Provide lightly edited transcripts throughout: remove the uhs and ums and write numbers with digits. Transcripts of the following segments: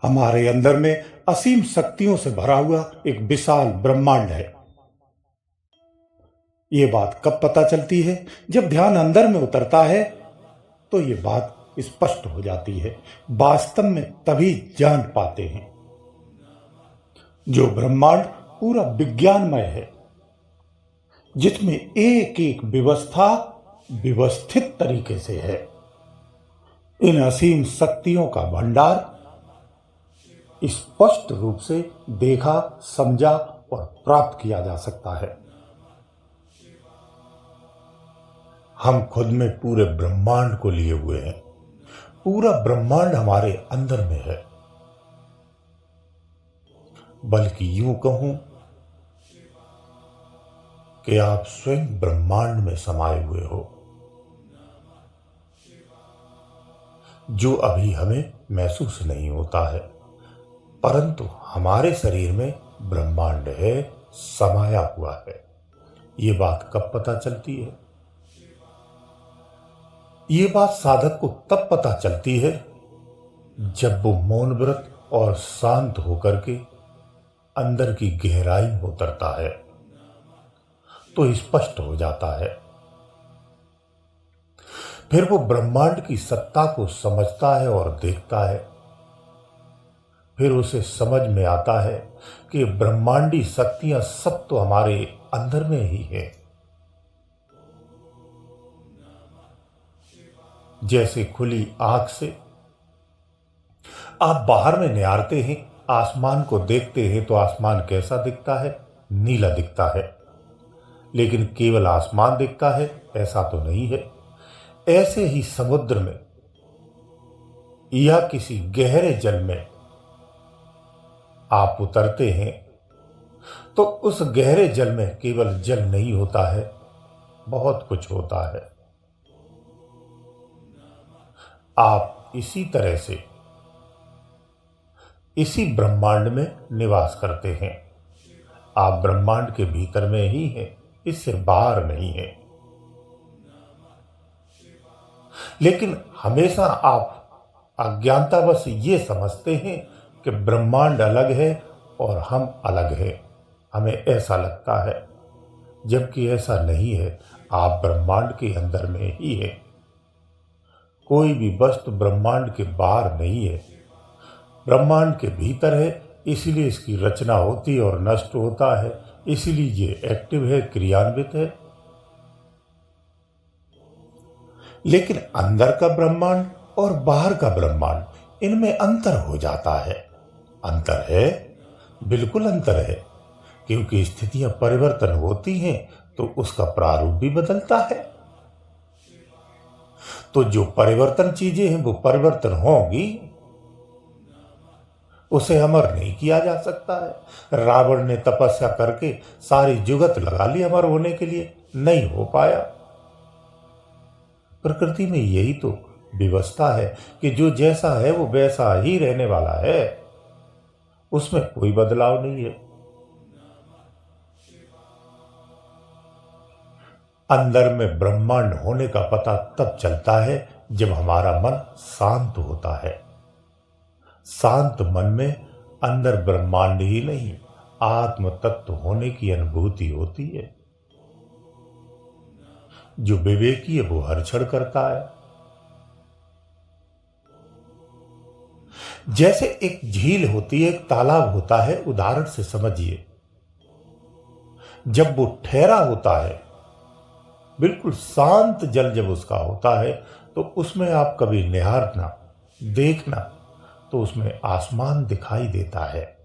हमारे अंदर में असीम शक्तियों से भरा हुआ एक विशाल ब्रह्मांड है। ये बात कब पता चलती है? जब ध्यान अंदर में उतरता है तो ये बात स्पष्ट हो जाती है। वास्तव में तभी जान पाते हैं जो ब्रह्मांड पूरा विज्ञानमय है, जिसमें एक एक व्यवस्था व्यवस्थित तरीके से है। इन असीम शक्तियों का भंडार स्पष्ट रूप से देखा, समझा और प्राप्त किया जा सकता है। हम खुद में पूरे ब्रह्मांड को लिए हुए हैं। पूरा ब्रह्मांड हमारे अंदर में है। बल्कि यूं कहूं कि आप स्वयं ब्रह्मांड में समाये हुए हो, जो अभी हमें महसूस नहीं होता है, परंतु हमारे शरीर में ब्रह्मांड है, समाया हुआ है। ये बात कब पता चलती है? ये बात साधक को तब पता चलती है जब वो मौन व्रत और शांत होकर के अंदर की गहराई में उतरता है, तो स्पष्ट हो जाता है। फिर वो ब्रह्मांड की सत्ता को समझता है और देखता है। फिर उसे समझ में आता है कि ब्रह्मांडी शक्तियां सब तो हमारे अंदर में ही है। जैसे खुली आंख से आप बाहर में निहारते हैं, आसमान को देखते हैं, तो आसमान कैसा दिखता है? नीला दिखता है। लेकिन केवल आसमान दिखता है ऐसा तो नहीं है। ऐसे ही समुद्र में या किसी गहरे जल में आप उतरते हैं तो उस गहरे जल में केवल जल नहीं होता है, बहुत कुछ होता है। आप इसी तरह से इसी ब्रह्मांड में निवास करते हैं। आप ब्रह्मांड के भीतर में ही हैं, इससे बाहर नहीं है। लेकिन हमेशा आप अज्ञानतावश ये समझते हैं कि ब्रह्मांड अलग है और हम अलग हैं। हमें ऐसा लगता है, जबकि ऐसा नहीं है। आप ब्रह्मांड के अंदर में ही है। कोई भी वस्तु ब्रह्मांड के बाहर नहीं है, ब्रह्मांड के भीतर है। इसीलिए इसकी रचना होती और नष्ट होता है। इसीलिए ये एक्टिव है, क्रियान्वित है। लेकिन अंदर का ब्रह्मांड और बाहर का ब्रह्मांड, इनमें अंतर हो जाता है। अंतर है, बिल्कुल अंतर है, क्योंकि स्थितियां परिवर्तन होती हैं तो उसका प्रारूप भी बदलता है। तो जो परिवर्तन चीजें हैं वो परिवर्तन होंगी, उसे अमर नहीं किया जा सकता है। रावण ने तपस्या करके सारी जुगत लगा ली अमर होने के लिए, नहीं हो पाया। प्रकृति में यही तो व्यवस्था है कि जो जैसा है वो वैसा ही रहने वाला है, उसमें कोई बदलाव नहीं है। अंदर में ब्रह्मांड होने का पता तब चलता है जब हमारा मन शांत होता है। शांत मन में अंदर ब्रह्मांड ही नहीं, आत्म तत्व होने की अनुभूति होती है। जो विवेकी है वो हर क्षण करता है। जैसे एक झील होती है, एक तालाब होता है, उदाहरण से समझिए। जब वो ठहरा होता है, बिल्कुल शांत जल जब उसका होता है, तो उसमें आप कभी निहारना, देखना, तो उसमें आसमान दिखाई देता है।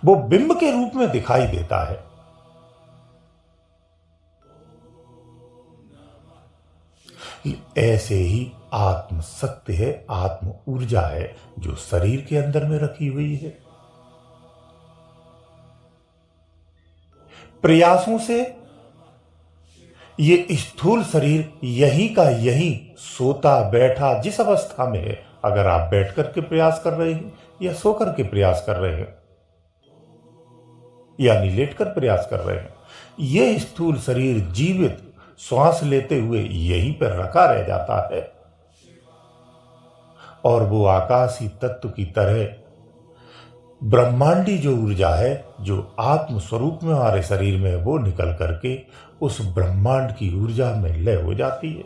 वो बिंब के रूप में दिखाई देता है। ऐसे ही आत्म सत्य है, आत्म ऊर्जा है, जो शरीर के अंदर में रखी हुई है। प्रयासों से ये स्थूल शरीर यही का यही सोता बैठा जिस अवस्था में है, अगर आप बैठ करके प्रयास कर रहे हैं या सो करके प्रयास कर रहे हैं, यानी लेटकर प्रयास कर रहे हैं, यह स्थूल शरीर जीवित श्वास लेते हुए यहीं पर रखा रह जाता है और वो आकाशी तत्व की तरह ब्रह्मांडी जो ऊर्जा है, जो आत्म स्वरूप में हमारे शरीर में है, वो निकल करके उस ब्रह्मांड की ऊर्जा में लय हो जाती है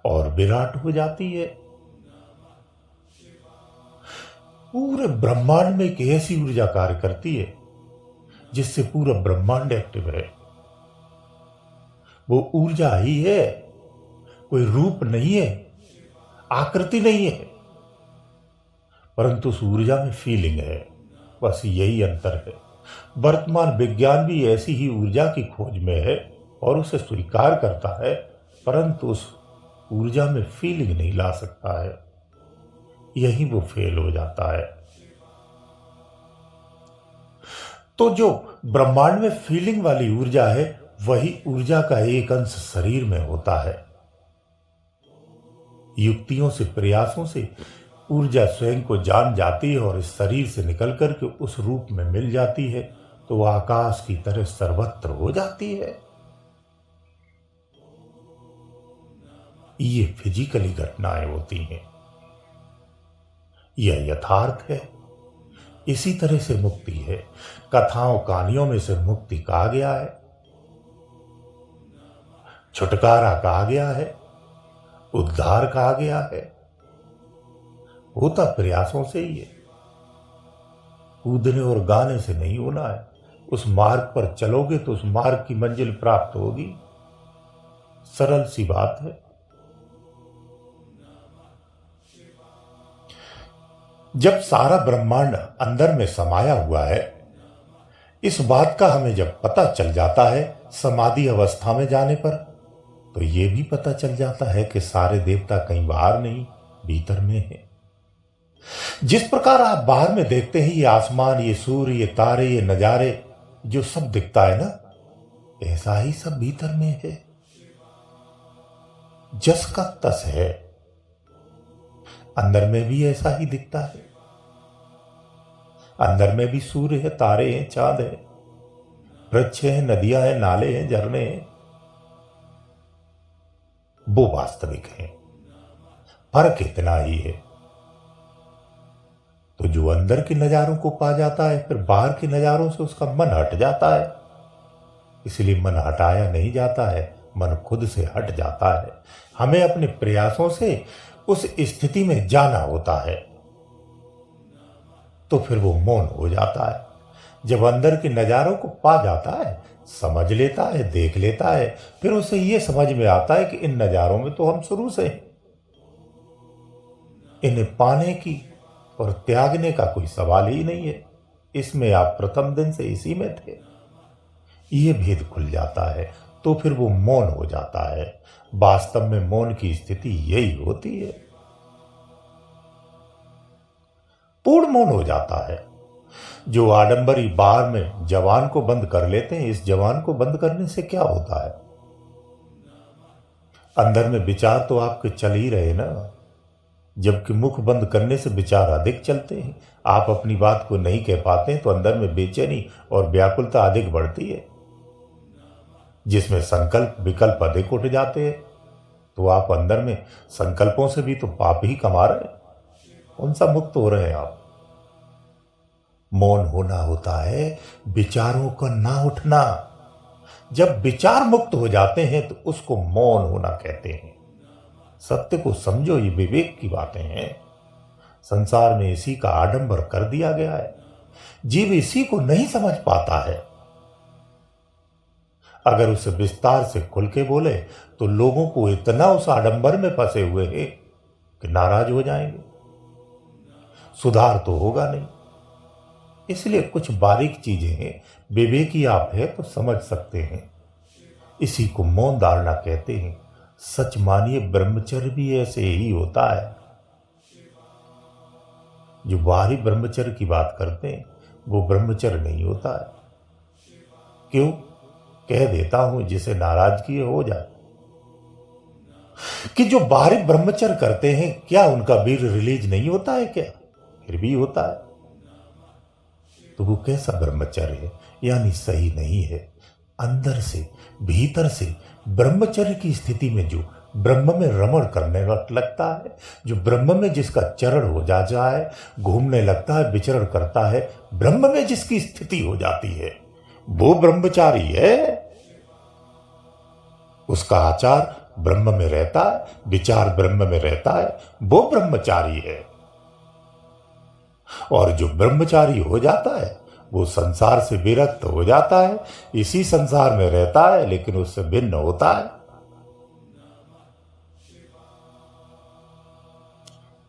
और विराट हो जाती है। पूरे ब्रह्मांड में एक ऐसी ऊर्जा कार्य करती है जिससे पूरा ब्रह्मांड एक्टिव है। वो ऊर्जा ही है, कोई रूप नहीं है, आकृति नहीं है, परंतु उस ऊर्जा में फीलिंग है। बस यही अंतर है। वर्तमान विज्ञान भी ऐसी ही ऊर्जा की खोज में है और उसे स्वीकार करता है, परंतु उस ऊर्जा में फीलिंग नहीं ला सकता है। यही वो फेल हो जाता है। तो जो ब्रह्मांड में फीलिंग वाली ऊर्जा है, वही ऊर्जा का एक अंश शरीर में होता है। युक्तियों से, प्रयासों से ऊर्जा स्वयं को जान जाती है और इस शरीर से निकल करके उस रूप में मिल जाती है, तो वह आकाश की तरह सर्वत्र हो जाती है। ये फिजिकली घटनाएं होती हैं। यह यथार्थ है। इसी तरह से मुक्ति है। कथाओं कहानियों में से मुक्ति कहा गया है, छुटकारा कहा गया है, उद्धार कहा गया है। होता प्रयासों से ही है। कूदने और गाने से नहीं होना है। उस मार्ग पर चलोगे तो उस मार्ग की मंजिल प्राप्त होगी। सरल सी बात है। जब सारा ब्रह्मांड अंदर में समाया हुआ है, इस बात का हमें जब पता चल जाता है समाधि अवस्था में जाने पर, तो यह भी पता चल जाता है कि सारे देवता कहीं बाहर नहीं, भीतर में है। जिस प्रकार आप बाहर में देखते हैं, ये आसमान, ये सूर्य, ये तारे, ये नजारे, जो सब दिखता है ना, ऐसा ही सब भीतर में है। जस का तस है। अंदर में भी ऐसा ही दिखता है। अंदर में भी सूर्य है, तारे हैं, चांद है, वृक्ष हैं, नदियां हैं, नाले हैं, झरने हैं। वो वास्तविक है। फर्क इतना ही है। तो जो अंदर के नजारों को पा जाता है, फिर बाहर के नजारों से उसका मन हट जाता है। इसलिए मन हटाया नहीं जाता है, मन खुद से हट जाता है। हमें अपने प्रयासों से उस स्थिति में जाना होता है, तो फिर वो मौन हो जाता है। जब अंदर के नजारों को पा जाता है, समझ लेता है, देख लेता है, फिर उसे ये समझ में आता है कि इन नजारों में तो हम शुरू से हैं। इन्हें पाने की और त्यागने का कोई सवाल ही नहीं है। इसमें आप प्रथम दिन से इसी में थे। ये भेद खुल जाता है, तो फिर वो मौन हो जाता है। वास्तव में मौन की स्थिति यही होती है। पूर्ण मौन हो जाता है। जो आडंबरी बार में जवान को बंद कर लेते हैं, इस जवान को बंद करने से क्या होता है? अंदर में विचार तो आपके चल ही रहे ना, जबकि मुख बंद करने से विचार अधिक चलते हैं। आप अपनी बात को नहीं कह पाते हैं तो अंदर में बेचैनी और व्याकुलता अधिक बढ़ती है, जिसमें संकल्प विकल्प अधिक उठ जाते हैं। तो आप अंदर में संकल्पों से भी तो पाप ही कमा रहे हैं। उनसा मुक्त हो रहे हैं आप। मौन होना होता है विचारों का ना उठना। जब विचार मुक्त हो जाते हैं तो उसको मौन होना कहते हैं। सत्य को समझो, ये विवेक की बातें हैं। संसार में इसी का आडंबर कर दिया गया है। जीव इसी को नहीं समझ पाता है। अगर उसे विस्तार से खुल के बोले तो लोगों को इतना उस आडंबर में फंसे हुए हैं कि नाराज हो जाएंगे। सुधार तो होगा नहीं। इसलिए कुछ बारीक चीजें हैं, विवेकी आप है तो समझ सकते हैं। इसी को मौन धारणा कहते हैं। सच मानिए, ब्रह्मचर्य भी ऐसे ही होता है। जो बाहरी ब्रह्मचर्य की बात करते हैं वो ब्रह्मचर्य नहीं होता है। क्यों? कह देता हूं, जिसे नाराजगी हो जाए कि जो बाहरी ब्रह्मचर्य करते हैं, क्या उनका वीर रिलीज नहीं होता है क्या? फिर भी होता है। तो वो कैसा ब्रह्मचर्य है? यानी सही नहीं है। अंदर से, भीतर से ब्रह्मचर्य की स्थिति में जो ब्रह्म में रमण करने लगता है, जो ब्रह्म में जिसका चरण हो जा जाए, घूमने लगता है, विचरण करता है, ब्रह्म में जिसकी स्थिति हो जाती है, वो ब्रह्मचारी है। उसका आचार ब्रह्म में रहता है, विचार ब्रह्म में रहता है, वो ब्रह्मचारी है। और जो ब्रह्मचारी हो जाता है वो संसार से विरक्त हो जाता है, इसी संसार में रहता है लेकिन उससे भिन्न होता है।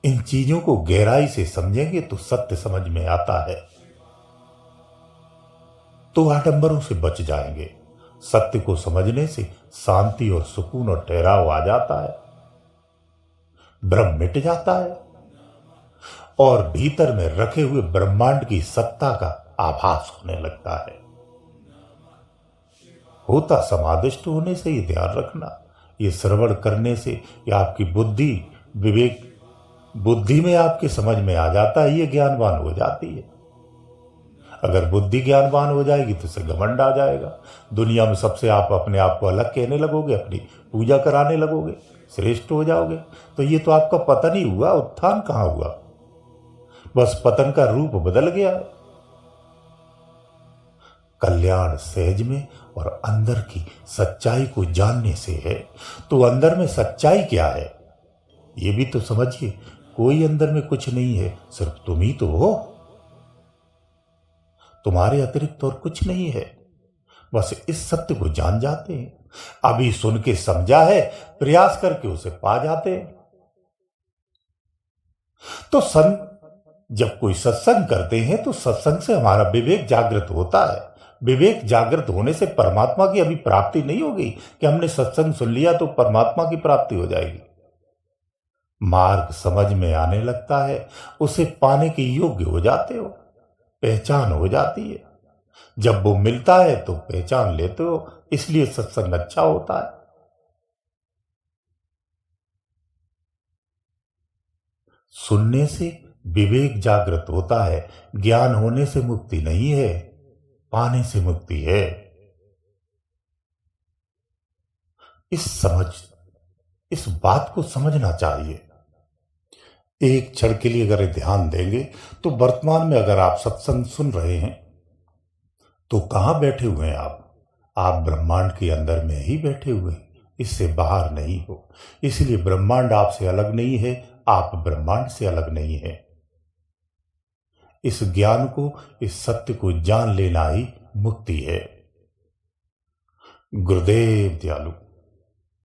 इन चीजों को गहराई से समझेंगे तो सत्य समझ में आता है, तो आडंबरों से बच जाएंगे। सत्य को समझने से शांति और सुकून और ठहराव आ जाता है, भ्रम मिट जाता है और भीतर में रखे हुए ब्रह्मांड की सत्ता का आभास होने लगता है। होता समादिष्ट होने से ही ध्यान रखना, ये श्रवण करने से या आपकी बुद्धि विवेक बुद्धि में आपके समझ में आ जाता है, ये ज्ञानवान हो जाती है। अगर बुद्धि ज्ञानवान हो जाएगी तो उसे घमंड आ जाएगा, दुनिया में सबसे आप अपने आप को अलग कहने लगोगे, अपनी पूजा कराने लगोगे, श्रेष्ठ हो जाओगे। तो ये तो आपका पतन ही हुआ, उत्थान कहां हुआ, बस पतन का रूप बदल गया है। कल्याण सहज में और अंदर की सच्चाई को जानने से है। तो अंदर में सच्चाई क्या है ये भी तो समझिए। कोई अंदर में कुछ नहीं है, सिर्फ तुम ही तो हो, तुम्हारे अतिरिक्त और कुछ नहीं है। बस इस सत्य को जान जाते हैं, अभी सुन के समझा है, प्रयास करके उसे पा जाते हैं। तो जब कोई सत्संग करते हैं तो सत्संग से हमारा विवेक जागृत होता है। विवेक जागृत होने से परमात्मा की अभी प्राप्ति नहीं होगी कि हमने सत्संग सुन लिया तो परमात्मा की प्राप्ति हो जाएगी। मार्ग समझ में आने लगता है, उसे पाने के योग्य हो जाते हो, पहचान हो जाती है। जब वो मिलता है तो पहचान लेते हो, इसलिए सत्संग अच्छा होता है। सुनने से विवेक जागृत होता है, ज्ञान होने से मुक्ति नहीं है, पाने से मुक्ति है। इस बात को समझना चाहिए। एक क्षण के लिए अगर ध्यान देंगे तो वर्तमान में अगर आप सत्संग सुन रहे हैं तो कहां बैठे हुए हैं आप ब्रह्मांड के अंदर में ही बैठे हुए हैं, इससे बाहर नहीं हो। इसलिए ब्रह्मांड आपसे अलग नहीं है, आप ब्रह्मांड से अलग नहीं है। इस ज्ञान को, इस सत्य को जान लेना ही मुक्ति है। गुरुदेव दयालु।